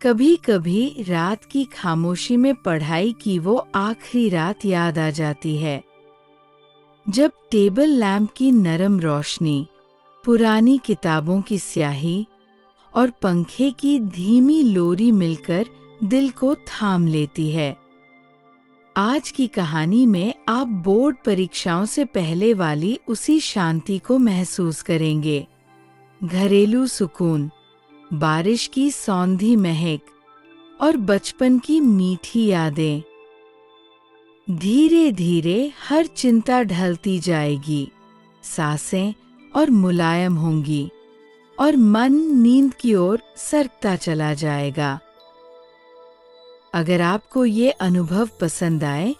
कभी कभी रात की खामोशी में पढ़ाई की वो आखिरी रात याद आ जाती है, जब टेबल लैंप की नरम रोशनी, पुरानी किताबों की स्याही और पंखे की धीमी लोरी मिलकर दिल को थाम लेती है। आज की कहानी में आप बोर्ड परीक्षाओं से पहले वाली उसी शांति को महसूस करेंगे। घरेलू सुकून, बारिश की सौंधी महक और बचपन की मीठी यादें। धीरे धीरे हर चिंता ढलती जाएगी, सांसें और मुलायम होंगी और मन नींद की ओर सरकता चला जाएगा। अगर आपको ये अनुभव पसंद आए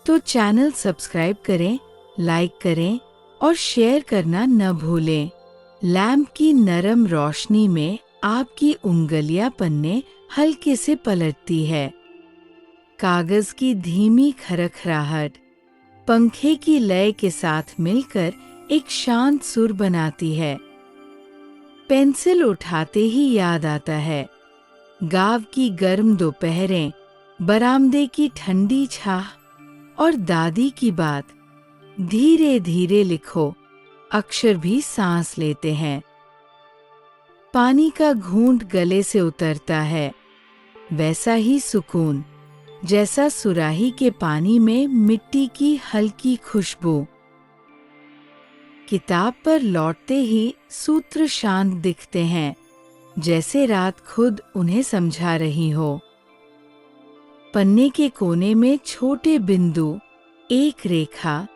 तो चैनल सब्सक्राइब करें, लाइक करें और शेयर करना न भूलें। लैंप की नरम रोशनी में आपकी उंगलियां पन्ने हल्के से पलटती है। कागज की धीमी खरखराहट पंखे की लय के साथ मिलकर एक शांत सुर बनाती है। पेंसिल उठाते ही याद आता है गांव की गर्म दोपहरें, बरामदे की ठंडी छाह और दादी की बात। धीरे धीरे लिखो, अक्षर भी सांस लेते हैं। पानी का घूंट गले से उतरता है, वैसा ही सुकून जैसा सुराही के पानी में मिट्टी की हल्की खुशबू। किताब पर लौटते ही सूत्र शांत दिखते हैं, जैसे रात खुद उन्हें समझा रही हो। पन्ने के कोने में छोटे बिंदु, एक रेखा,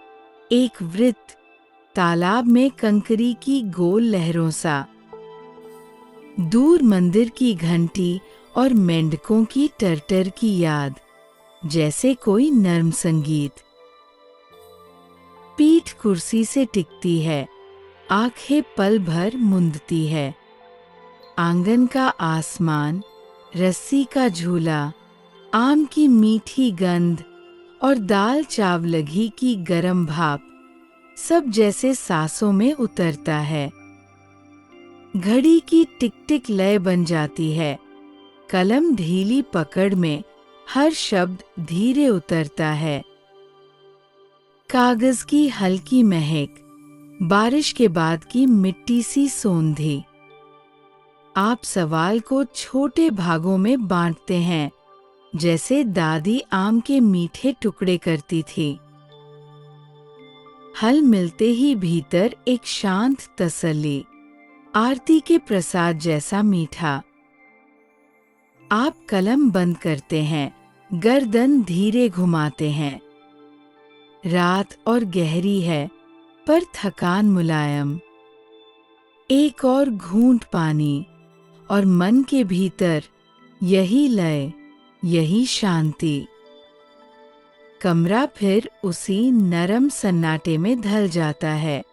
एक वृत्त, तालाब में कंकरी की गोल लहरों सा। दूर मंदिर की घंटी और मेंढकों की टरटर की याद, जैसे कोई नर्म संगीत। पीठ कुर्सी से टिकती है, आंखें पल भर मुंदती है। आंगन का आसमान, रस्सी का झूला, आम की मीठी गंध और दाल चावलगी की गरम भाप, सब जैसे सांसों में उतरता है। घड़ी की टिक टिक लय बन जाती है, कलम ढीली पकड़ में हर शब्द धीरे उतरता है। कागज की हल्की महक, बारिश के बाद की मिट्टी सी सोंधी। आप सवाल को छोटे भागों में बांटते हैं, जैसे दादी आम के मीठे टुकड़े करती थी। हल मिलते ही भीतर एक शांत तसल्ली, आरती के प्रसाद जैसा मीठा। आप कलम बंद करते हैं, गर्दन धीरे घुमाते हैं। रात और गहरी है, पर थकान मुलायम। एक और घूंट पानी और मन के भीतर यही लय, यही शांति। कमरा फिर उसी नरम सन्नाटे में ढल जाता है।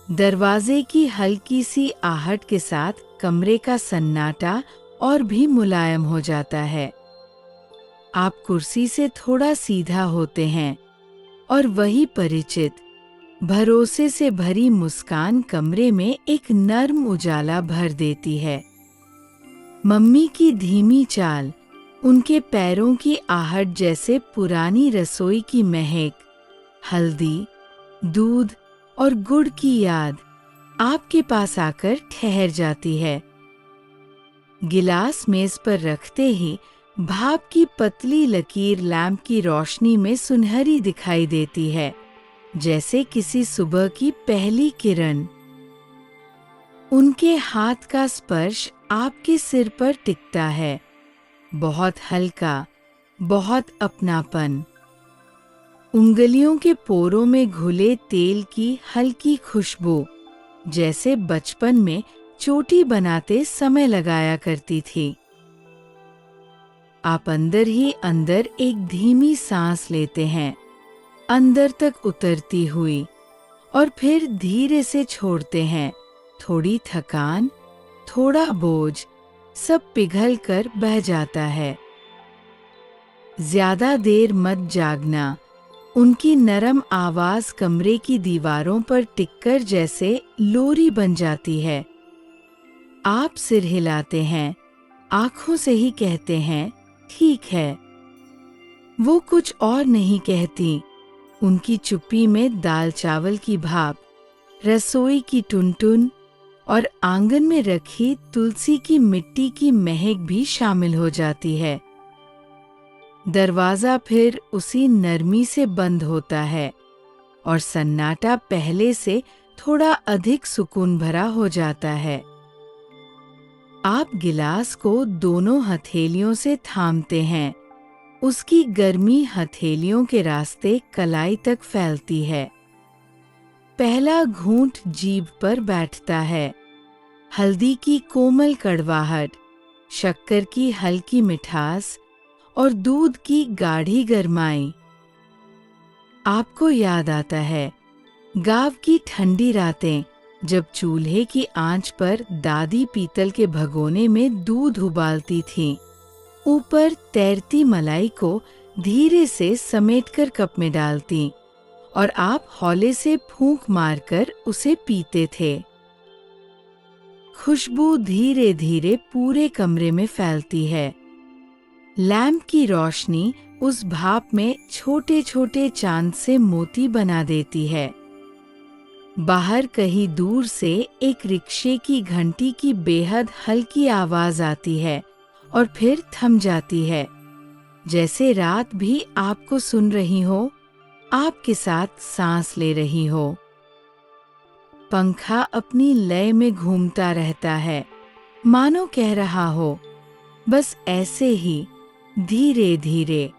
दरवाजे की हल्की सी आहट के साथ कमरे का सन्नाटा और भी मुलायम हो जाता है। आप कुर्सी से थोड़ा सीधा होते हैं और वही परिचित, भरोसे से भरी मुस्कान कमरे में एक नर्म उजाला भर देती है। मम्मी की धीमी चाल, उनके पैरों की आहट जैसे पुरानी रसोई की महक, हल्दी, दूध और गुड़ की याद आपके पास आकर ठहर जाती है। गिलास मेज पर रखते ही भाप की पतली लकीर लैंप की रोशनी में सुनहरी दिखाई देती है, जैसे किसी सुबह की पहली किरण। उनके हाथ का स्पर्श आपके सिर पर टिकता है, बहुत हल्का, बहुत अपनापन। उंगलियों के पोरों में घुले तेल की हल्की खुशबू, जैसे बचपन में चोटी बनाते समय लगाया करती थी। आप अंदर ही अंदर एक धीमी सांस लेते हैं, अंदर तक उतरती हुई, और फिर धीरे से छोड़ते हैं। थोड़ी थकान, थोड़ा बोझ, सब पिघल कर बह जाता है। ज्यादा देर मत जागना, उनकी नरम आवाज कमरे की दीवारों पर टिककर जैसे लोरी बन जाती है। आप सिर हिलाते हैं, आंखों से ही कहते हैं, ठीक है। वो कुछ और नहीं कहती। उनकी चुप्पी में दाल चावल की भाप, रसोई की टुनटुन और आंगन में रखी तुलसी की मिट्टी की महक भी शामिल हो जाती है। दरवाजा फिर उसी नरमी से बंद होता है और सन्नाटा पहले से थोड़ा अधिक सुकून भरा हो जाता है। आप गिलास को दोनों हथेलियों से थामते हैं। उसकी गर्मी हथेलियों के रास्ते कलाई तक फैलती है। पहला घूंट जीभ पर बैठता है। हल्दी की कोमल कड़वाहट, शक्कर की हल्की मिठास और दूध की गाढ़ी गरमाई। आपको याद आता है गाँव की ठंडी रातें, जब चूल्हे की आंच पर दादी पीतल के भगोने में दूध उबालती थीं। ऊपर तैरती मलाई को धीरे से समेटकर कप में डालती और आप हौले से फूंक मारकर उसे पीते थे। खुशबू धीरे धीरे पूरे कमरे में फैलती है। लैंप की रोशनी उस भाप में छोटे छोटे चांद से मोती बना देती है। बाहर कहीं दूर से एक रिक्शे की घंटी की बेहद हल्की आवाज आती है और फिर थम जाती है, जैसे रात भी आपको सुन रही हो, आपके साथ सांस ले रही हो। पंखा अपनी लय में घूमता रहता है, मानो कह रहा हो, बस ऐसे ही धीरे धीरे।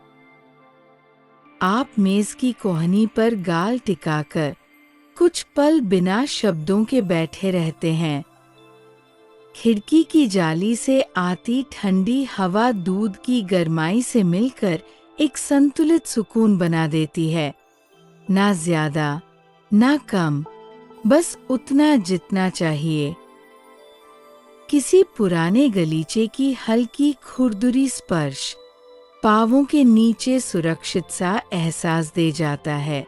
आप मेज की कोहनी पर गाल टिकाकर कुछ पल बिना शब्दों के बैठे रहते हैं। खिड़की की जाली से आती ठंडी हवा दूध की गरमाई से मिलकर एक संतुलित सुकून बना देती है। ना ज्यादा, ना कम, बस उतना जितना चाहिए। किसी पुराने गलीचे की हल्की खुरदुरी स्पर्श पांवों के नीचे सुरक्षित सा एहसास दे जाता है।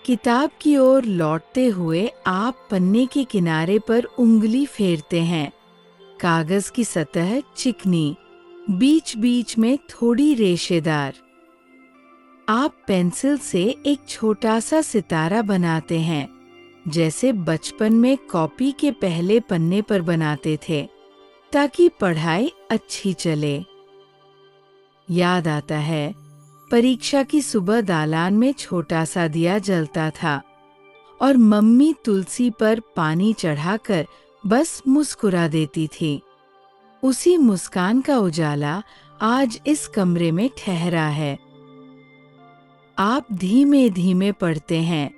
किताब की ओर लौटते हुए आप पन्ने के किनारे पर उंगली फेरते हैं। कागज की सतह चिकनी, बीच बीच में थोड़ी रेशेदार। आप पेंसिल से एक छोटा सा सितारा बनाते हैं, जैसे बचपन में कॉपी के पहले पन्ने पर बनाते थे, ताकि पढ़ाई अच्छी चले। याद आता है, परीक्षा की सुबह दालान में छोटा सा दिया जलता था और मम्मी तुलसी पर पानी चढ़ाकर बस मुस्कुरा देती थी। उसी मुस्कान का उजाला आज इस कमरे में ठहरा है। आप धीमे धीमे पढ़ते हैं,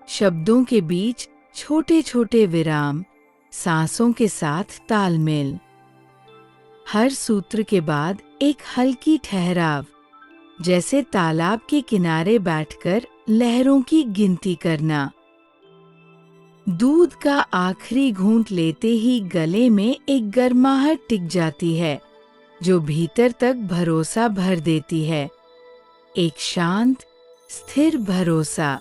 शब्दों के बीच छोटे छोटे विराम, सांसों के साथ तालमेल। हर सूत्र के बाद एक हल्की ठहराव, जैसे तालाब के किनारे बैठकर लहरों की गिनती करना। दूध का आखिरी घूंट लेते ही गले में एक गर्माहट टिक जाती है, जो भीतर तक भरोसा भर देती है। एक शांत, स्थिर भरोसा।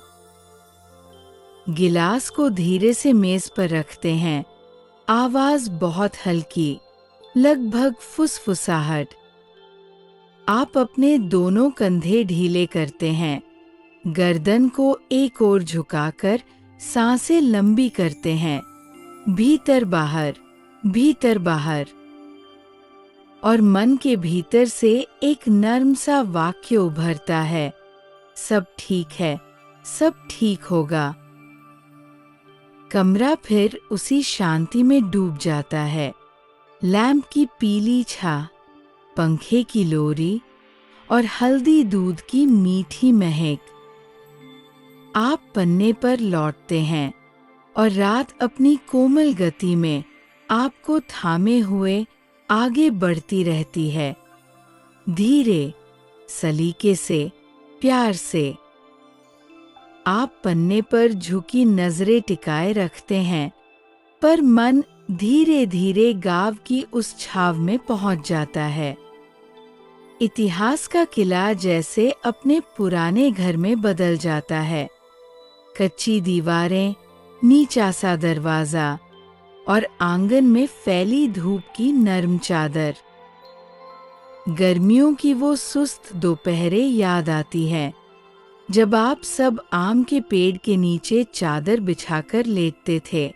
गिलास को धीरे से मेज पर रखते हैं। आवाज बहुत हल्की, लगभग फुसफुसाहट। आप अपने दोनों कंधे ढीले करते हैं, गर्दन को एक ओर झुकाकर सांसें लंबी करते हैं, भीतर बाहर, भीतर बाहर। और मन के भीतर से एक नर्म सा वाक्य उभरता है, सब ठीक है, सब ठीक होगा। कमरा फिर उसी शांति में डूब जाता है। लैंप की पीली छा, पंखे की लोरी और हल्दी दूध की मीठी महक। आप पन्ने पर लौटते हैं और रात अपनी कोमल गति में आपको थामे हुए आगे बढ़ती रहती है, धीरे, सलीके से, प्यार से। आप पन्ने पर झुकी नजरें टिकाए रखते हैं, पर मन धीरे धीरे गाँव की उस छाव में पहुंच जाता है। इतिहास का किला जैसे अपने पुराने घर में बदल जाता है। कच्ची दीवारें, नीचा सा दरवाजा और आंगन में फैली धूप की नरम चादर। गर्मियों की वो सुस्त दोपहरें याद आती हैं, जब आप सब आम के पेड़ के नीचे चादर बिछाकर लेटते थे।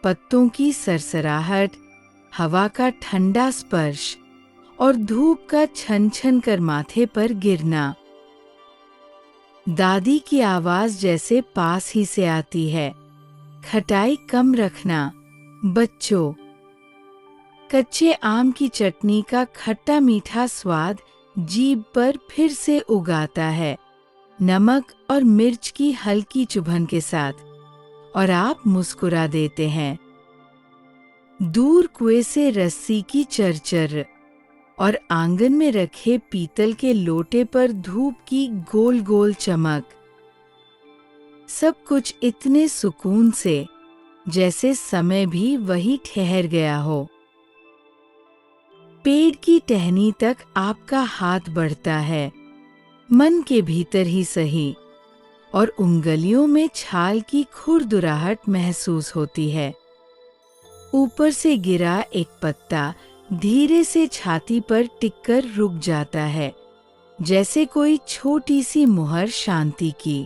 पत्तों की सरसराहट, हवा का ठंडा स्पर्श और धूप का छन छन कर माथे पर गिरना। दादी की आवाज जैसे पास ही से आती है, खटाई कम रखना बच्चों। कच्चे आम की चटनी का खट्टा मीठा स्वाद जीभ पर फिर से उगाता है, नमक और मिर्च की हल्की चुभन के साथ, और आप मुस्कुरा देते हैं। दूर कुएं से रस्सी की चरचर और आंगन में रखे पीतल के लोटे पर धूप की गोल गोल चमक। सब कुछ इतने सुकून से, जैसे समय भी वही ठहर गया हो। पेड़ की टहनी तक आपका हाथ बढ़ता है, मन के भीतर ही सही, और उंगलियों में छाल की खुरदुराहट महसूस होती है। ऊपर से गिरा एक पत्ता धीरे से छाती पर टिककर रुक जाता है, जैसे कोई छोटी सी मुहर शांति की।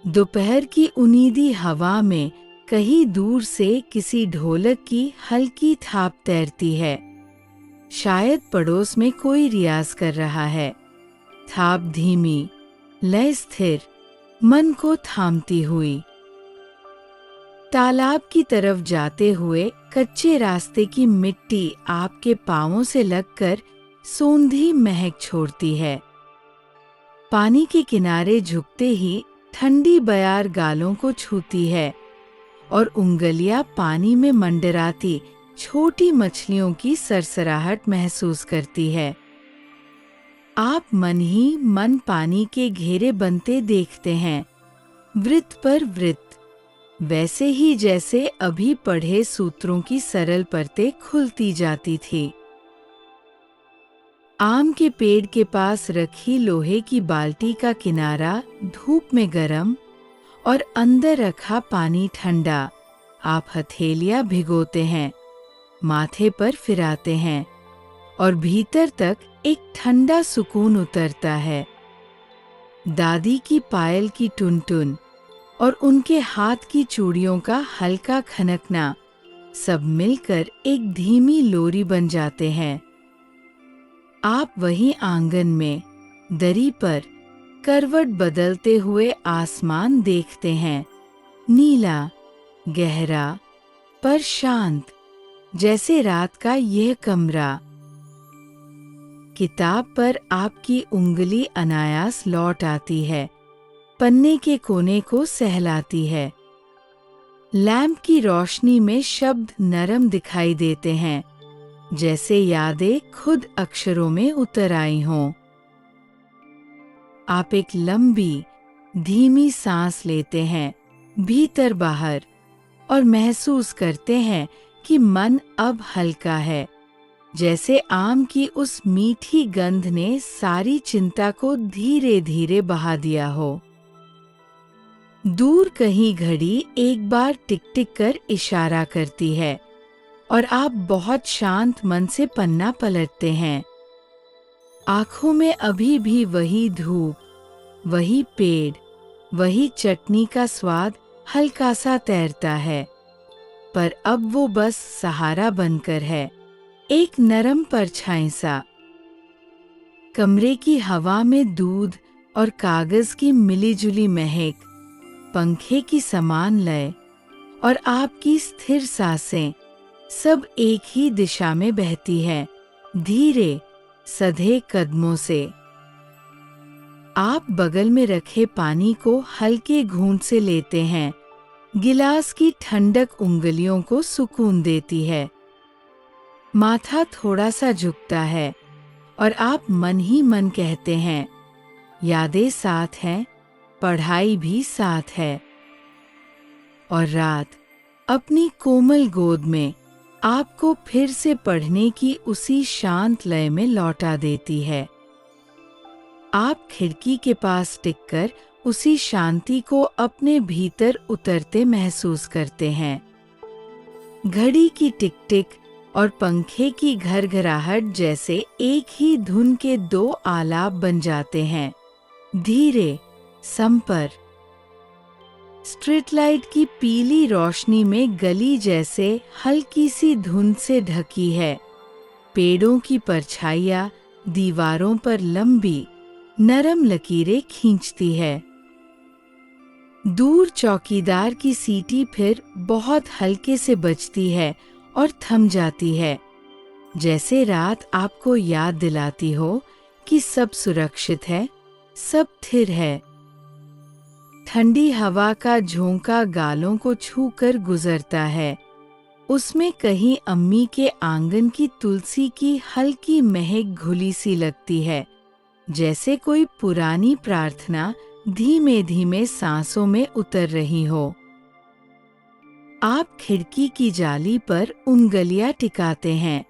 दोपहर की उनीदी हवा में कहीं दूर से किसी ढोलक की हल्की थाप तैरती है। शायद पड़ोस में कोई रियाज कर रहा है। थाप धीमी, लय स्थिर, मन को थामती हुई। तालाब की तरफ जाते हुए कच्चे रास्ते की मिट्टी आपके पांवों से लगकर सोंधी महक छोड़ती है। पानी के किनारे झुकते ही ठंडी बयार गालों को छूती है, और उंगलियां पानी में मंडराती छोटी मछलियों की सरसराहट महसूस करती है। आप मन ही मन पानी के घेरे बनते देखते हैं, वृत्त पर वृत्त, वैसे ही जैसे अभी पढ़े सूत्रों की सरल परतें खुलती जाती थी। आम के पेड़ के पास रखी लोहे की बाल्टी का किनारा धूप में गरम और अंदर रखा पानी ठंडा। आप हथेलियां भिगोते हैं, माथे पर फिराते हैं, और भीतर तक एक ठंडा सुकून उतरता है। दादी की पायल की टुनटुन और उनके हाथ की चूड़ियों का हल्का खनकना सब मिलकर एक धीमी लोरी बन जाते हैं। आप वहीं आंगन में दरी पर करवट बदलते हुए आसमान देखते हैं, नीला, गहरा, पर शांत, जैसे रात का यह कमरा। किताब पर आपकी उंगली अनायास लौट आती है, पन्ने के कोने को सहलाती है। लैंप की रोशनी में शब्द नरम दिखाई देते हैं, जैसे यादें खुद अक्षरों में उतर आई हों। आप एक लंबी, धीमी सांस लेते हैं, भीतर बाहर, और महसूस करते हैं कि मन अब हल्का है, जैसे आम की उस मीठी गंध ने सारी चिंता को धीरे धीरे बहा दिया हो। दूर कहीं घड़ी एक बार टिक टिक कर इशारा करती है, और आप बहुत शांत मन से पन्ना पलटते हैं। आंखों में अभी भी वही धूप, वही पेड़, वही चटनी का स्वाद हल्का सा तैरता है, पर अब वो बस सहारा बनकर है, एक नरम परछाई सा। कमरे की हवा में दूध और कागज की मिलीजुली महक, पंखे की समान लय और आपकी स्थिर सांसें सब एक ही दिशा में बहती है, धीरे सधे कदमों से। आप बगल में रखे पानी को हल्के घूंट से लेते हैं, गिलास की ठंडक उंगलियों को सुकून देती है। माथा थोड़ा सा झुकता है, और आप मन ही मन कहते हैं, यादें साथ हैं, पढ़ाई भी साथ है। और रात अपनी कोमल गोद में आपको फिर से पढ़ने की उसी शांत लय में लौटा देती है। आप खिड़की के पास टिककर उसी शांति को अपने भीतर उतरते महसूस करते हैं। घड़ी की टिक टिक और पंखे की घरघराहट जैसे एक ही धुन के दो आलाप बन जाते हैं, धीरे, संपर। स्ट्रीट लाइट की पीली रोशनी में गली जैसे हल्की सी धुंध से ढकी है। पेड़ों की परछाइयाँ दीवारों पर लंबी, नरम लकीरें खींचती है। दूर चौकीदार की सीटी फिर बहुत हल्के से बजती है और थम जाती है, जैसे रात आपको याद दिलाती हो कि सब सुरक्षित है, सब स्थिर है। ठंडी हवा का झोंका गालों को छूकर गुजरता है। उसमें कहीं अम्मी के आंगन की तुलसी की हल्की महक घुली सी लगती है, जैसे कोई पुरानी प्रार्थना धीमे धीमे सांसों में उतर रही हो। आप खिड़की की जाली पर उंगलियां टिकाते हैं।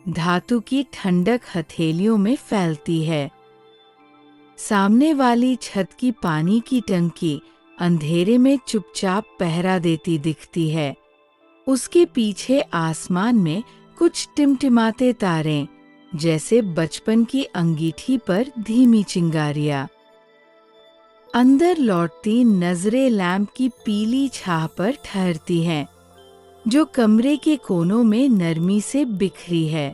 धातु की ठंडक हथेलियों में फैलती है। सामने वाली छत की पानी की टंकी अंधेरे में चुपचाप पहरा देती दिखती है। उसके पीछे आसमान में कुछ टिमटिमाते तारे, जैसे बचपन की अंगीठी पर धीमी चिंगारियां। अंदर लौटती नजरें लैंप की पीली छाह पर ठहरती हैं, जो कमरे के कोनों में नरमी से बिखरी है।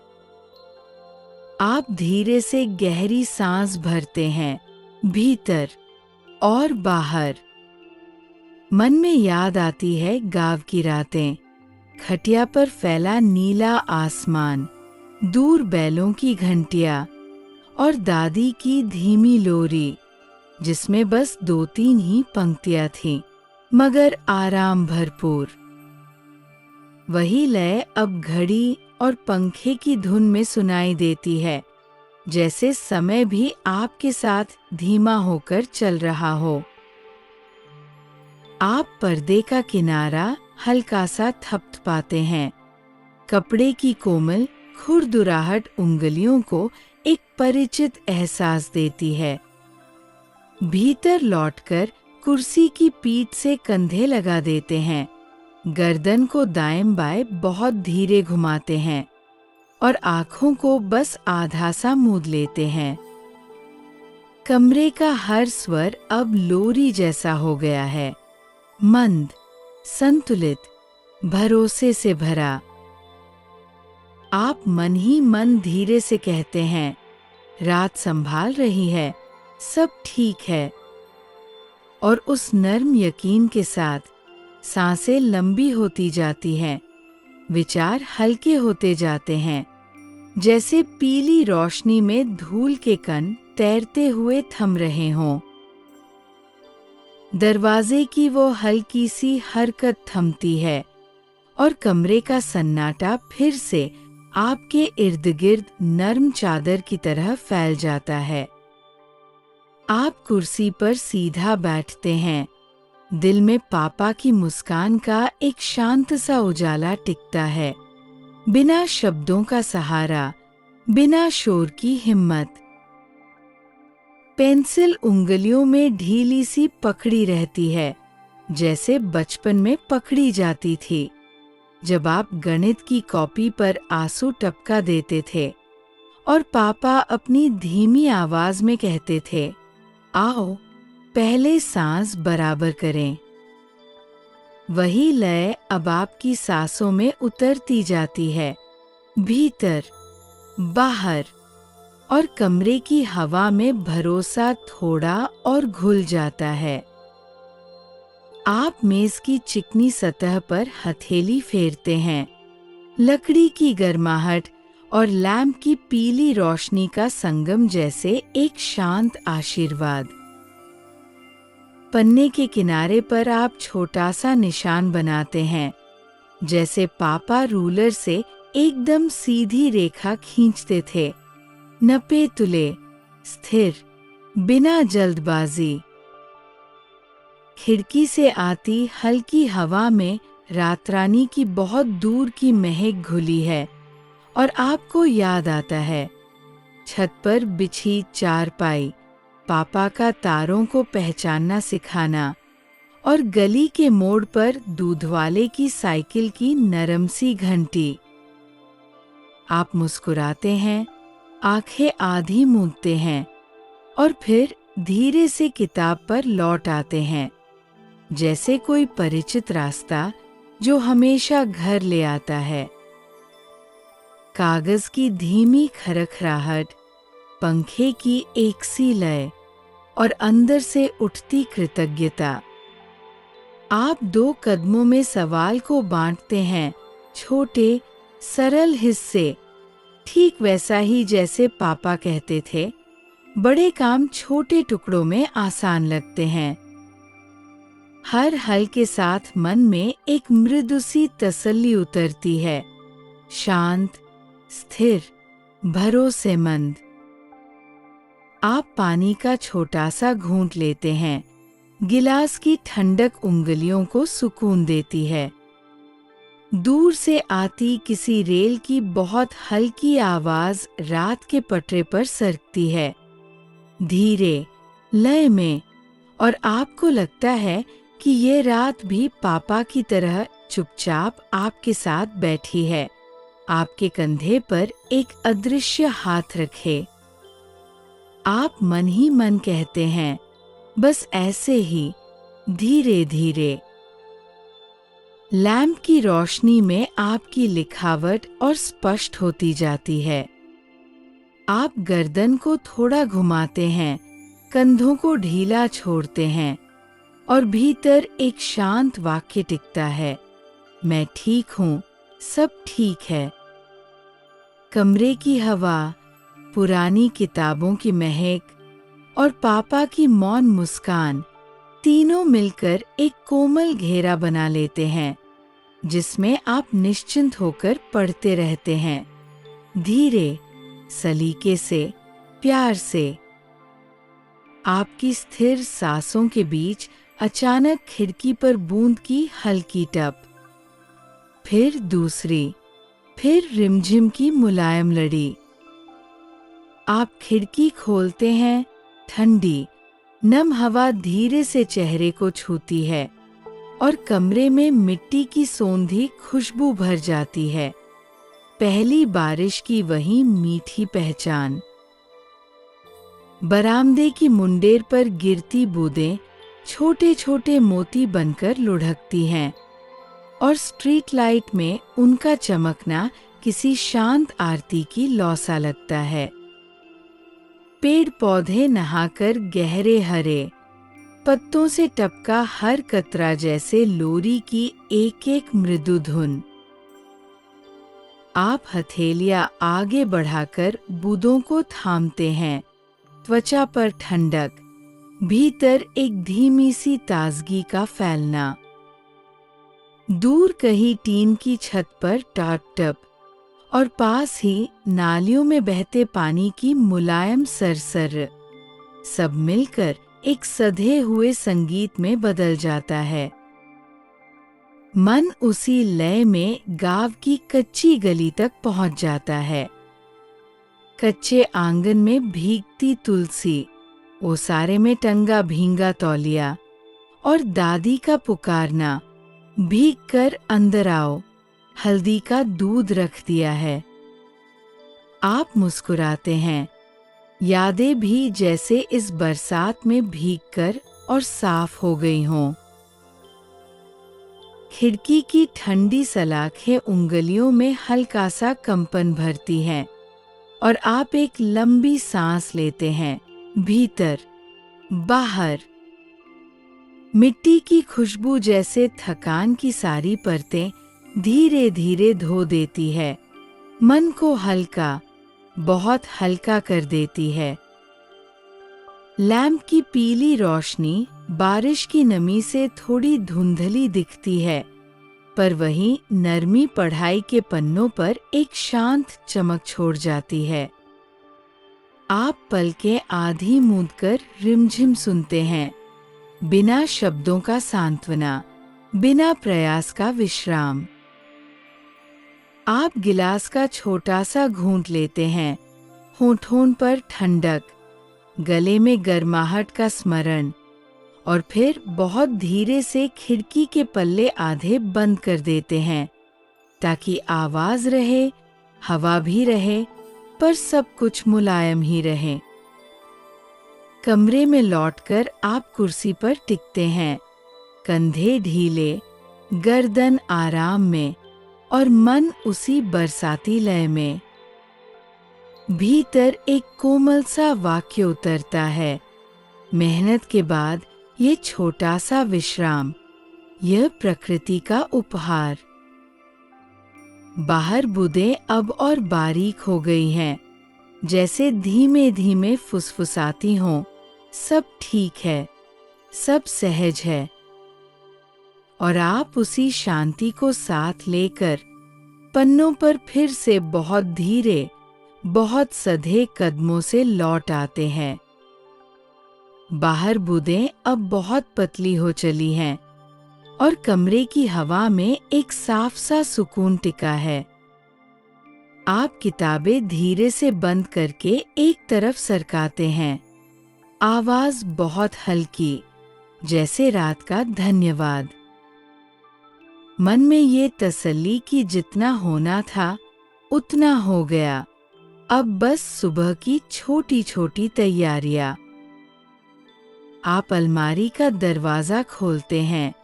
आप धीरे से गहरी सांस भरते हैं, भीतर और बाहर। मन में याद आती है गाँव की रातें, खटिया पर फैला नीला आसमान, दूर बैलों की घंटियां और दादी की धीमी लोरी, जिसमें बस 2-3 ही पंक्तियां थीं, मगर आराम भरपूर। वही लय अब घड़ी और पंखे की धुन में सुनाई देती है, जैसे समय भी आपके साथ धीमा होकर चल रहा हो। आप पर्दे का किनारा हल्का सा थपथपाते हैं। कपड़े की कोमल खुरदुराहट उंगलियों को एक परिचित एहसास देती है। भीतर लौटकर कुर्सी की पीठ से कंधे लगा देते हैं, गर्दन को दाएं बाएं बहुत धीरे घुमाते हैं और आंखों को बस आधा सा मूंद लेते हैं। कमरे का हर स्वर अब लोरी जैसा हो गया है, मंद, संतुलित, भरोसे से भरा। आप मन ही मन धीरे से कहते हैं, रात संभाल रही है, सब ठीक है। और उस नर्म यकीन के साथ सांसें लंबी होती जाती हैं, विचार हल्के होते जाते हैं, जैसे पीली रोशनी में धूल के कण तैरते हुए थम रहे हों। दरवाजे की वो हल्की सी हरकत थमती है और कमरे का सन्नाटा फिर से आपके इर्द गिर्द नर्म चादर की तरह फैल जाता है। आप कुर्सी पर सीधा बैठते हैं। दिल में पापा की मुस्कान का एक शांत सा उजाला टिकता है, बिना शब्दों का सहारा, बिना शोर की हिम्मत। पेंसिल उंगलियों में ढीली सी पकड़ी रहती है, जैसे बचपन में पकड़ी जाती थी, जब आप गणित की कॉपी पर आंसू टपका देते थे और पापा अपनी धीमी आवाज में कहते थे, आओ पहले सांस बराबर करें। वही लय अब आपकी सांसों में उतरती जाती है, भीतर, बाहर, और कमरे की हवा में भरोसा थोड़ा और घुल जाता है। आप मेज की चिकनी सतह पर हथेली फेरते हैं। लकड़ी की गर्माहट और लैंप की पीली रोशनी का संगम जैसे एक शांत आशीर्वाद। पन्ने के किनारे पर आप छोटा सा निशान बनाते हैं, जैसे पापा रूलर से एकदम सीधी रेखा खींचते थे, नपे तुले, स्थिर, बिना जल्दबाजी। खिड़की से आती हल्की हवा में रातरानी की बहुत दूर की महक घुली है और आपको याद आता है, छत पर बिछी चारपाई, पापा का तारों को पहचानना सिखाना और गली के मोड़ पर दूध वाले की साइकिल की नरम सी घंटी। आप मुस्कुराते हैं, आंखें आधी मूंदते हैं और फिर धीरे से किताब पर लौट आते हैं, जैसे कोई परिचित रास्ता जो हमेशा घर ले आता है। कागज की धीमी खरखराहट, पंखे की एक सी लय और अंदर से उठती कृतज्ञता। आप 2 कदमों में सवाल को बांटते हैं, छोटे सरल हिस्से, ठीक वैसा ही जैसे पापा कहते थे, बड़े काम छोटे टुकड़ों में आसान लगते हैं। हर हल के साथ मन में एक मृदु सी तसल्ली उतरती है, शांत, स्थिर, भरोसेमंद। आप पानी का छोटा सा घूंट लेते हैं, गिलास की ठंडक उंगलियों को सुकून देती है। दूर से आती किसी रेल की बहुत हल्की आवाज रात के पटरे पर सरकती है, धीरे, लय में, और आपको लगता है कि ये रात भी पापा की तरह चुपचाप आपके साथ बैठी है, आपके कंधे पर एक अदृश्य हाथ रखे। आप मन ही मन कहते हैं, बस ऐसे ही, धीरे धीरे। लैंप की रोशनी में आपकी लिखावट और स्पष्ट होती जाती है। आप गर्दन को थोड़ा घुमाते हैं, कंधों को ढीला छोड़ते हैं और भीतर एक शांत वाक्य टिकता है, मैं ठीक हूँ, सब ठीक है। कमरे की हवा, पुरानी किताबों की महक और पापा की मौन मुस्कान, तीनों मिलकर एक कोमल घेरा बना लेते हैं, जिसमें आप निश्चिंत होकर पढ़ते रहते हैं, धीरे, सलीके से, प्यार से। आपकी स्थिर सांसों के बीच अचानक खिड़की पर बूंद की हल्की टप, फिर दूसरी, फिर रिमझिम की मुलायम लड़ी। आप खिड़की खोलते हैं, ठंडी, नम हवा धीरे से चेहरे को छूती है और कमरे में मिट्टी की सोंधी खुशबू भर जाती है, पहली बारिश की वही मीठी पहचान। बरामदे की मुंडेर पर गिरती बूंदें छोटे छोटे मोती बनकर लुढ़कती हैं और स्ट्रीट लाइट में उनका चमकना किसी शांत आरती की लौ सा लगता है। पेड़ पौधे नहाकर गहरे हरे, पत्तों से टपका हर कतरा जैसे लोरी की एक एक मृदु धुन। आप हथेलियां आगे बढ़ाकर बूंदों को थामते हैं, त्वचा पर ठंडक, भीतर एक धीमी सी ताजगी का फैलना। दूर कहीं टीन की छत पर टाप-टप और पास ही नालियों में बहते पानी की मुलायम सरसर, सब मिलकर एक सधे हुए संगीत में बदल जाता है। मन उसी लय में गांव की कच्ची गली तक पहुंच जाता है। कच्चे आंगन में भीगती तुलसी, ओसारे में टंगा भींगा तौलिया और दादी का पुकारना, भीग कर अंदर आओ, हल्दी का दूध रख दिया है। आप मुस्कुराते हैं, यादें भी जैसे इस बरसात में भीगकर और साफ हो गई हों। खिड़की की ठंडी सलाखें उंगलियों में हल्का सा कंपन भरती हैं और आप एक लंबी सांस लेते हैं, भीतर, बाहर। मिट्टी की खुशबू जैसे थकान की सारी परतें धीरे धीरे धो देती है, मन को हल्का, बहुत हल्का कर देती है। लैंप की पीली रोशनी बारिश की नमी से थोड़ी धुंधली दिखती है, पर वहीं नरमी पढ़ाई के पन्नों पर एक शांत चमक छोड़ जाती है। आप पलकें आधी मूंदकर रिमझिम सुनते हैं, बिना शब्दों का सांत्वना, बिना प्रयास का विश्राम। आप गिलास का छोटा सा घूंट लेते हैं, होठों पर ठंडक, गले में गर्माहट का स्मरण और फिर बहुत धीरे से खिड़की के पल्ले आधे बंद कर देते हैं ताकि आवाज रहे, हवा भी रहे, पर सब कुछ मुलायम ही रहे। कमरे में लौटकर आप कुर्सी पर टिकते हैं, कंधे ढीले, गर्दन आराम में और मन उसी बरसाती लय में। भीतर एक कोमल सा वाक्य उतरता है, मेहनत के बाद ये छोटा सा विश्राम, यह प्रकृति का उपहार। बाहर बूंदें अब और बारीक हो गई हैं, जैसे धीमे धीमे फुसफुसाती हों, सब ठीक है, सब सहज है। और आप उसी शांति को साथ लेकर पन्नों पर फिर से बहुत धीरे, बहुत सधे कदमों से लौट आते हैं। बाहर बूंदें अब बहुत पतली हो चली हैं और कमरे की हवा में एक साफ सा सुकून टिका है। आप किताबें धीरे से बंद करके एक तरफ सरकाते हैं, आवाज बहुत हल्की, जैसे रात का धन्यवाद। मन में ये तसल्ली कि जितना होना था उतना हो गया, अब बस सुबह की छोटी छोटी तैयारियां। आप अलमारी का दरवाजा खोलते हैं,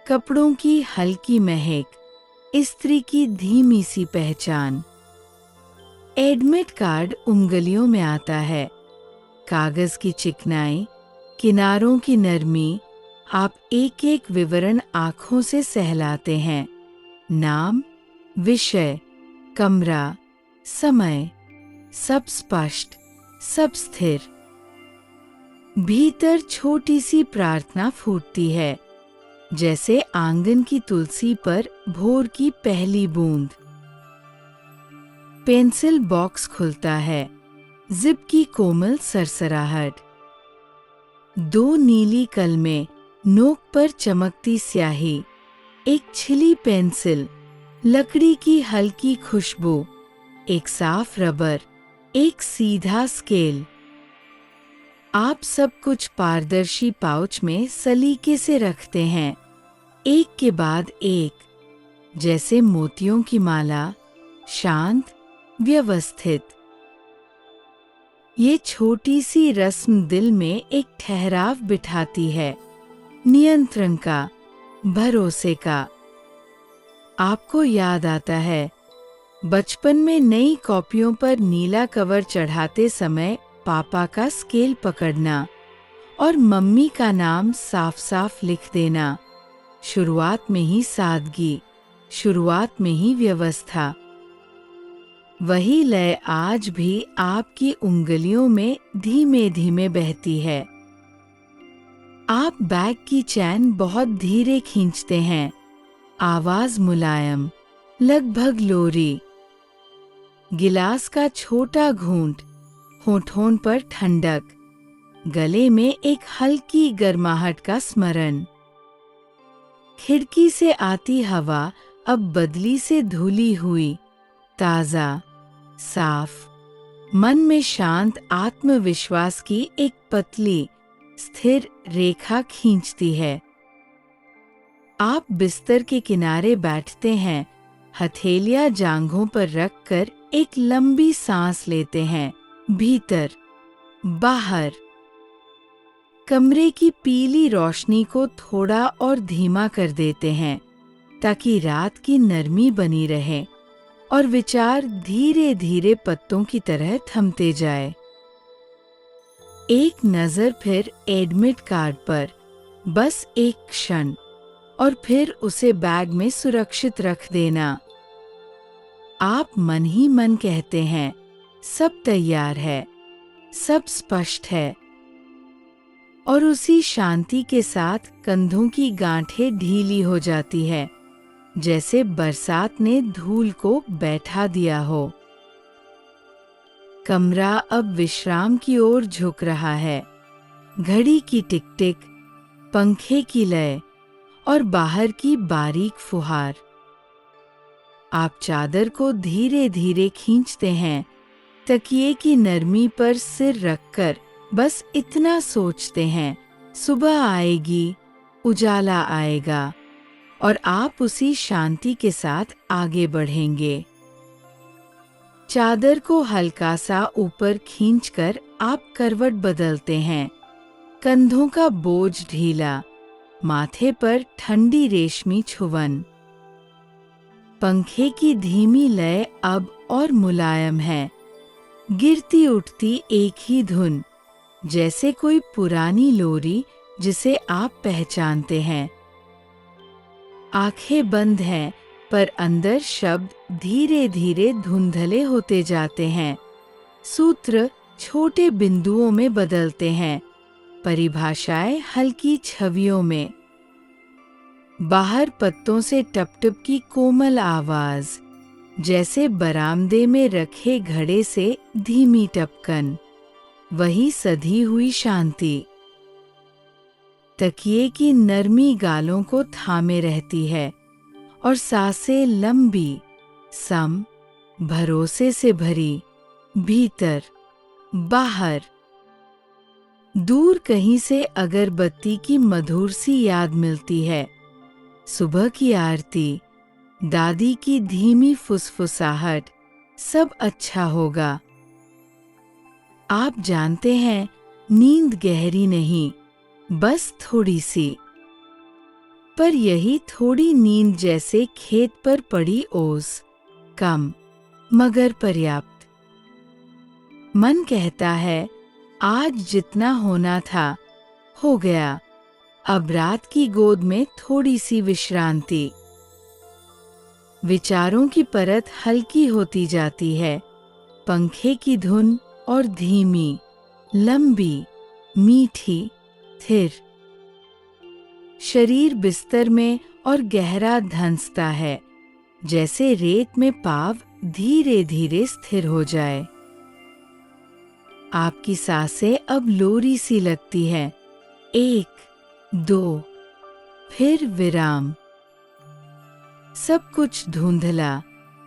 कपड़ों की हल्की महक, इस्त्री की धीमी सी पहचान। एडमिट कार्ड उंगलियों में आता है, कागज की चिकनाई, किनारों की नरमी। आप एक एक विवरण आंखों से सहलाते हैं, नाम, विषय, कमरा, समय, सब स्पष्ट, सब स्थिर। भीतर छोटी सी प्रार्थना फूटती है, जैसे आंगन की तुलसी पर भोर की पहली बूंद। पेंसिल बॉक्स खुलता है, जिप की कोमल सरसराहट। 2 नीली कलमें, नोक पर चमकती स्याही, एक छिली पेंसिल, लकड़ी की हल्की खुशबू, एक साफ रबर, एक सीधा स्केल। आप सब कुछ पारदर्शी पाउच में सलीके से रखते हैं, एक के बाद एक, जैसे मोतियों की माला, शांत, व्यवस्थित। ये छोटी सी रस्म दिल में एक ठहराव बिठाती है, नियंत्रण का, भरोसे का। आपको याद आता है, बचपन में नई कॉपियों पर नीला कवर चढ़ाते समय पापा का स्केल पकड़ना और मम्मी का नाम साफ साफ लिख देना। शुरुआत में ही सादगी, शुरुआत में ही व्यवस्था। वही लय आज भी आपकी उंगलियों में धीमे धीमे बहती है। आप बैग की चैन बहुत धीरे खींचते हैं, आवाज मुलायम, लगभग लोरी। गिलास का छोटा घूंट, होठों पर ठंडक, गले में एक हल्की गर्माहट का स्मरण। खिड़की से आती हवा अब बदली से धुली हुई, ताजा, साफ। मन में शांत आत्मविश्वास की एक पतली, स्थिर रेखा खींचती है। आप बिस्तर के किनारे बैठते हैं, हथेलियां जांघों पर रखकर एक लंबी सांस लेते हैं। भीतर, बाहर। कमरे की पीली रोशनी को थोड़ा और धीमा कर देते हैं ताकि रात की नरमी बनी रहे और विचार धीरे धीरे पत्तों की तरह थमते जाए। एक नजर फिर एडमिट कार्ड पर, बस एक क्षण, और फिर उसे बैग में सुरक्षित रख देना। आप मन ही मन कहते हैं, सब तैयार है, सब स्पष्ट है। और उसी शांति के साथ कंधों की गांठें ढीली हो जाती है, जैसे बरसात ने धूल को बैठा दिया हो। कमरा अब विश्राम की ओर झुक रहा है। घड़ी की टिक टिक, पंखे की लय और बाहर की बारीक फुहार। आप चादर को धीरे धीरे खींचते हैं, तकिए की नरमी पर सिर रखकर बस इतना सोचते हैं, सुबह आएगी, उजाला आएगा और आप उसी शांति के साथ आगे बढ़ेंगे। चादर को हल्का सा ऊपर खींचकर आप करवट बदलते हैं। कंधों का बोझ ढीला, माथे पर ठंडी रेशमी छुवन। पंखे की धीमी लय अब और मुलायम है, गिरती उठती एक ही धुन, जैसे कोई पुरानी लोरी जिसे आप पहचानते हैं। आंखें बंद हैं, पर अंदर शब्द धीरे धीरे धुंधले होते जाते हैं। सूत्र छोटे बिंदुओं में बदलते हैं, परिभाषाएं हल्की छवियों में। बाहर पत्तों से टपटप की कोमल आवाज, जैसे बरामदे में रखे घड़े से धीमी टपकन। वही सधी हुई शांति तकिए की नरमी गालों को थामे रहती है और सांसें लंबी, सम, भरोसे से भरी, भीतर, बाहर। दूर कहीं से अगरबत्ती की मधुर सी याद मिलती है, सुबह की आरती, दादी की धीमी फुसफुसाहट, सब अच्छा होगा। आप जानते हैं, नींद गहरी नहीं, बस थोड़ी सी। पर यही थोड़ी नींद जैसे खेत पर पड़ी ओस, कम मगर पर्याप्त। मन कहता है, आज जितना होना था हो गया, अब रात की गोद में थोड़ी सी विश्रांति। विचारों की परत हल्की होती जाती है, पंखे की धुन और धीमी, लंबी, मीठी, स्थिर। शरीर बिस्तर में और गहरा धंसता है, जैसे रेत में पाव धीरे धीरे स्थिर हो जाए। आपकी सांसें अब लोरी सी लगती है, 1, 2, फिर विराम। सब कुछ धुंधला,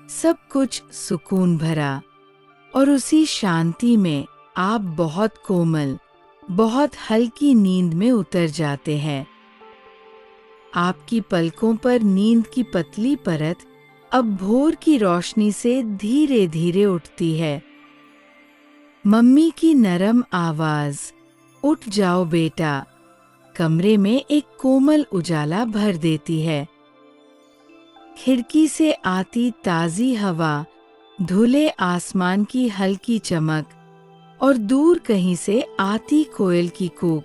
सब कुछ सुकून भरा, और उसी शांति में आप बहुत कोमल, बहुत हल्की नींद में उतर जाते हैं। आपकी पलकों पर नींद की पतली परत अब भोर की रोशनी से धीरे धीरे उठती है। मम्मी की नरम आवाज, उठ जाओ बेटा, कमरे में एक कोमल उजाला भर देती है। खिड़की से आती ताजी हवा, धुले आसमान की हल्की चमक और दूर कहीं से आती कोयल की कूक,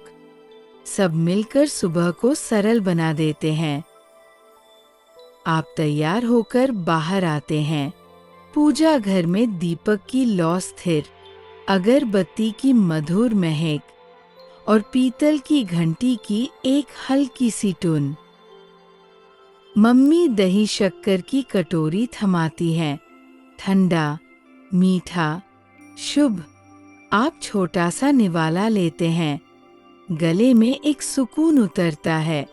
सब मिलकर सुबह को सरल बना देते हैं। आप तैयार होकर बाहर आते हैं। पूजा घर में दीपक की लौ स्थिर, अगरबत्ती की मधुर महक और पीतल की घंटी की एक हल्की सी टुन। मम्मी दही शक्कर की कटोरी थमाती हैं, ठंडा, मीठा, शुभ। आप छोटा सा निवाला लेते हैं, गले में एक सुकून उतरता है,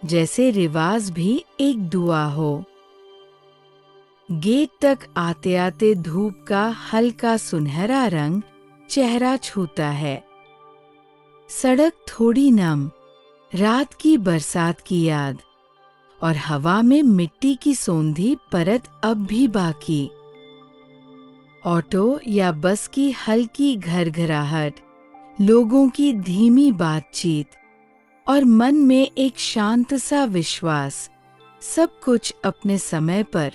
जैसे रिवाज भी एक दुआ हो। गेट तक आते आते धूप का हल्का सुनहरा रंग चेहरा छूता है। सड़क थोड़ी नम, रात की बरसात की याद, और हवा में मिट्टी की सोंधी परत अब भी बाकी। ऑटो या बस की हल्की घरघराहट, लोगों की धीमी बातचीत और मन में एक शांत सा विश्वास, सब कुछ अपने समय पर,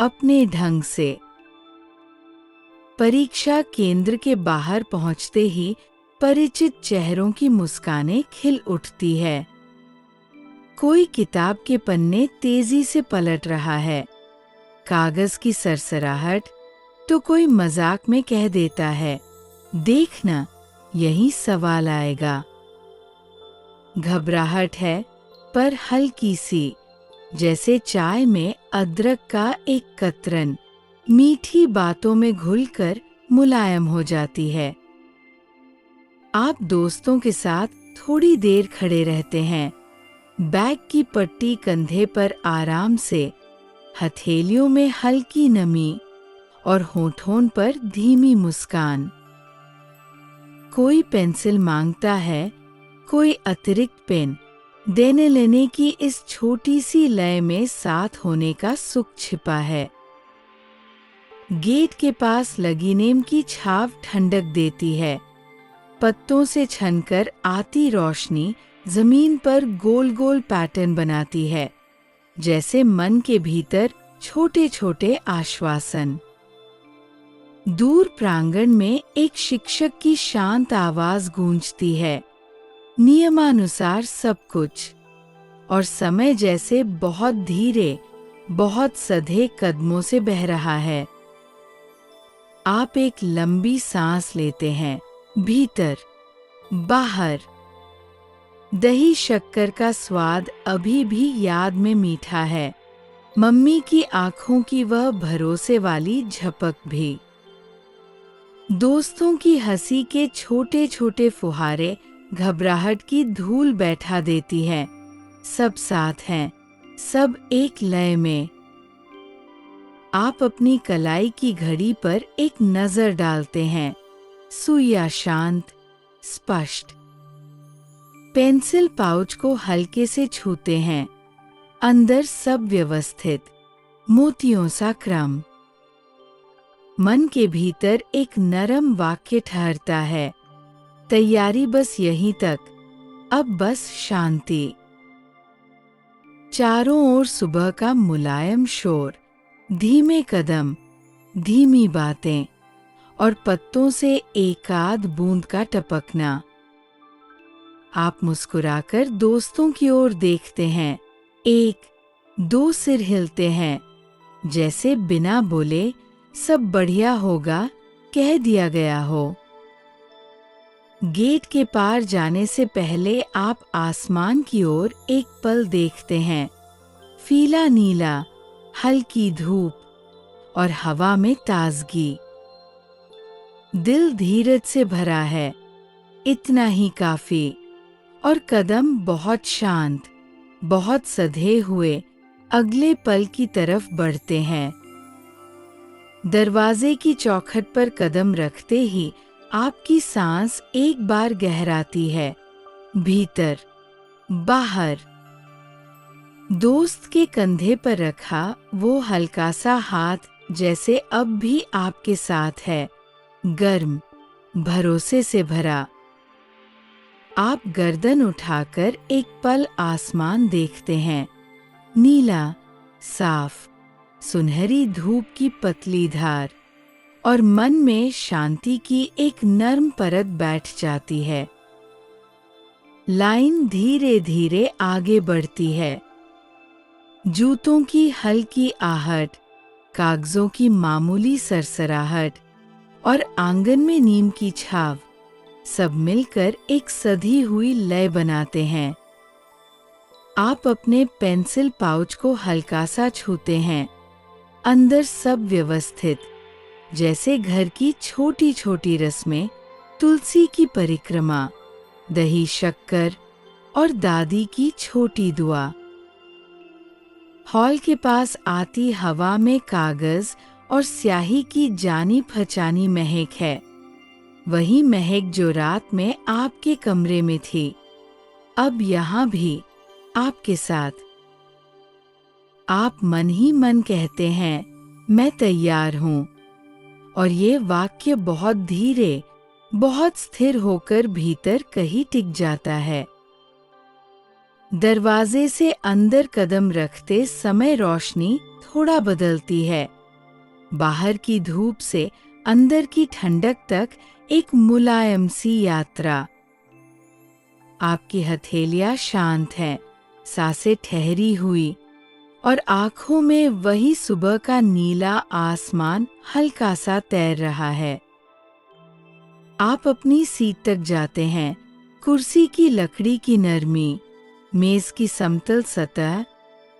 अपने ढंग से। परीक्षा केंद्र के बाहर पहुंचते ही परिचित चेहरों की मुस्कानें खिल उठती है। कोई किताब के पन्ने तेजी से पलट रहा है, कागज की सरसराहट, तो कोई मजाक में कह देता है, देखना यही सवाल आएगा। घबराहट है, पर हल्की सी, जैसे चाय में अदरक का एक कतरन मीठी बातों में घुलकर मुलायम हो जाती है। आप दोस्तों के साथ थोड़ी देर खड़े रहते हैं, बैग की पट्टी कंधे पर आराम से, हथेलियों में हल्की नमी और होठों पर धीमी मुस्कान। कोई पेंसिल मांगता है, कोई अतिरिक्त पेन, देने लेने की इस छोटी सी लय में साथ होने का सुख छिपा है। गेट के पास लगी नीम की छाव ठंडक देती है। पत्तों से छनकर आती रोशनी जमीन पर गोल गोल पैटर्न बनाती है, जैसे मन के भीतर छोटे छोटे आश्वासन। दूर प्रांगण में एक शिक्षक की शांत आवाज गूंजती है, नियमानुसार सब कुछ, और समय जैसे बहुत धीरे, बहुत सधे कदमों से बह रहा है। आप एक लंबी सांस लेते हैं। भीतर, बाहर। दही शक्कर का स्वाद अभी भी याद में मीठा है, मम्मी की आंखों की वह भरोसे वाली झपक भी। दोस्तों की हंसी के छोटे छोटे फुहारे घबराहट की धूल बैठा देती है। सब साथ हैं, सब एक लय में। आप अपनी कलाई की घड़ी पर एक नजर डालते हैं। सुइयां शांत, स्पष्ट। पेंसिल पाउच को हल्के से छूते हैं। अंदर सब व्यवस्थित, मोतियों सा क्रम। मन के भीतर एक नरम वाक्य ठहरता है, तैयारी बस यहीं तक, अब बस शांति। चारों ओर सुबह का मुलायम शोर, धीमे कदम, धीमी बातें, और पत्तों से एकाध बूंद का टपकना। आप मुस्कुराकर दोस्तों की ओर देखते हैं। एक दो सिर हिलते हैं, जैसे बिना बोले सब बढ़िया होगा कह दिया गया हो। गेट के पार जाने से पहले आप आसमान की ओर एक पल देखते हैं। फीला नीला, हल्की धूप, और हवा में ताजगी। दिल धीरज से भरा है, इतना ही काफी। और कदम बहुत शांत, बहुत सधे हुए अगले पल की तरफ बढ़ते हैं। दरवाजे की चौखट पर कदम रखते ही आपकी सांस एक बार गहराती है। भीतर, बाहर। दोस्त के कंधे पर रखा वो हल्का सा हाथ जैसे अब भी आपके साथ है, गर्म, भरोसे से भरा। आप गर्दन उठाकर एक पल आसमान देखते हैं। नीला, साफ, सुनहरी धूप की पतली धार, और मन में शांति की एक नर्म परत बैठ जाती है। लाइन धीरे धीरे आगे बढ़ती है। जूतों की हल्की आहट, कागजों की मामूली सरसराहट, और आंगन में नीम की छाव, सब मिलकर एक सधी हुई लय बनाते हैं। आप अपने पेंसिल पाउच को हल्का सा छूते हैं। अंदर सब व्यवस्थित, जैसे घर की छोटी छोटी रस्में, तुलसी की परिक्रमा, दही शक्कर, और दादी की छोटी दुआ। हॉल के पास आती हवा में कागज और स्याही की जानी पहचानी महक है, वही महक जो रात में आपके कमरे में थी, अब यहाँ भी आपके साथ। आप मन ही मन कहते हैं, मैं तैयार हूँ, और ये वाक्य बहुत धीरे, बहुत स्थिर होकर भीतर कहीं टिक जाता है। दरवाजे से अंदर कदम रखते समय रोशनी थोड़ा बदलती है। बाहर की धूप से अंदर की ठंडक तक एक मुलायम सी यात्रा। आपकी हथेलियां शांत हैं, सांसें ठहरी हुई, और आंखों में वही सुबह का नीला आसमान हल्का सा तैर रहा है। आप अपनी सीट तक जाते हैं। कुर्सी की लकड़ी की नरमी, मेज की समतल सतह,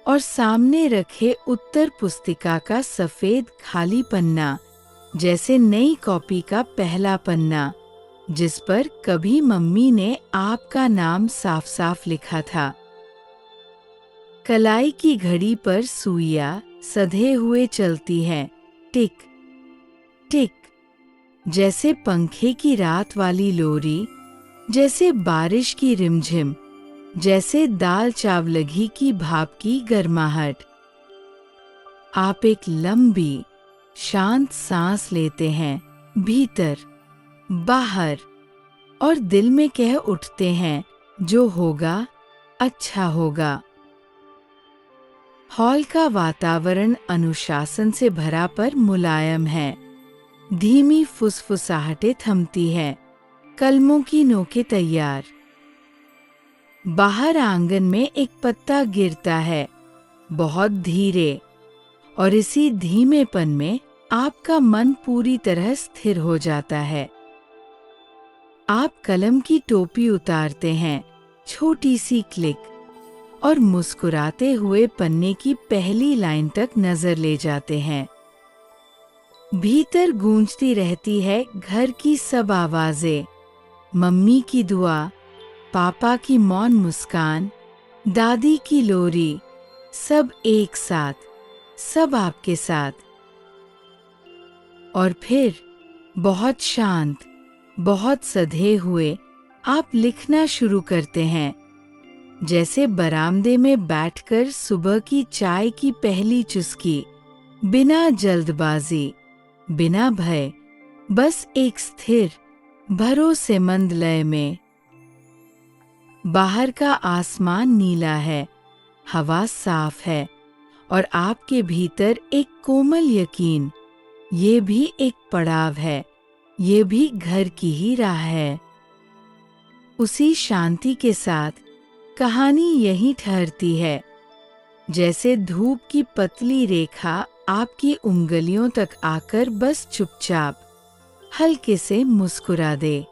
और सामने रखे उत्तर पुस्तिका का सफेद खाली पन्ना, जैसे नई कॉपी का पहला पन्ना, जिस पर कभी मम्मी ने आपका नाम साफ साफ लिखा था। कलाई की घड़ी पर सुइयां सधे हुए चलती हैं, टिक टिक, जैसे पंखे की रात वाली लोरी, जैसे बारिश की रिमझिम, जैसे दाल चावल घी की भाप की गर्माहट। आप एक लंबी, शांत सांस लेते हैं, भीतर, बाहर, और दिल में कह उठते हैं, जो होगा, अच्छा होगा। हॉल का वातावरण अनुशासन से भरा पर मुलायम है। धीमी फुसफुसाहटें थमती हैं, कलमों की नोकें तैयार। बाहर आंगन में एक पत्ता गिरता है, बहुत धीरे, और इसी धीमेपन में आपका मन पूरी तरह स्थिर हो जाता है। आप कलम की टोपी उतारते हैं, छोटी सी क्लिक, और मुस्कुराते हुए पन्ने की पहली लाइन तक नजर ले जाते हैं। भीतर गूंजती रहती है घर की सब आवाजें, मम्मी की दुआ, पापा की मौन मुस्कान, दादी की लोरी, सब एक साथ, सब आपके साथ। और फिर बहुत शांत, बहुत सधे हुए आप लिखना शुरू करते हैं, जैसे बरामदे में बैठकर सुबह की चाय की पहली चुस्की, बिना जल्दबाजी, बिना भय, बस एक स्थिर, भरोसेमंद लय में। बाहर का आसमान नीला है, हवा साफ है, और आपके भीतर एक कोमल यकीन, ये भी एक पड़ाव है, ये भी घर की ही राह है। उसी शांति के साथ कहानी यहीं ठहरती है, जैसे धूप की पतली रेखा आपकी उंगलियों तक आकर बस चुपचाप, हल्के से मुस्कुरा दे।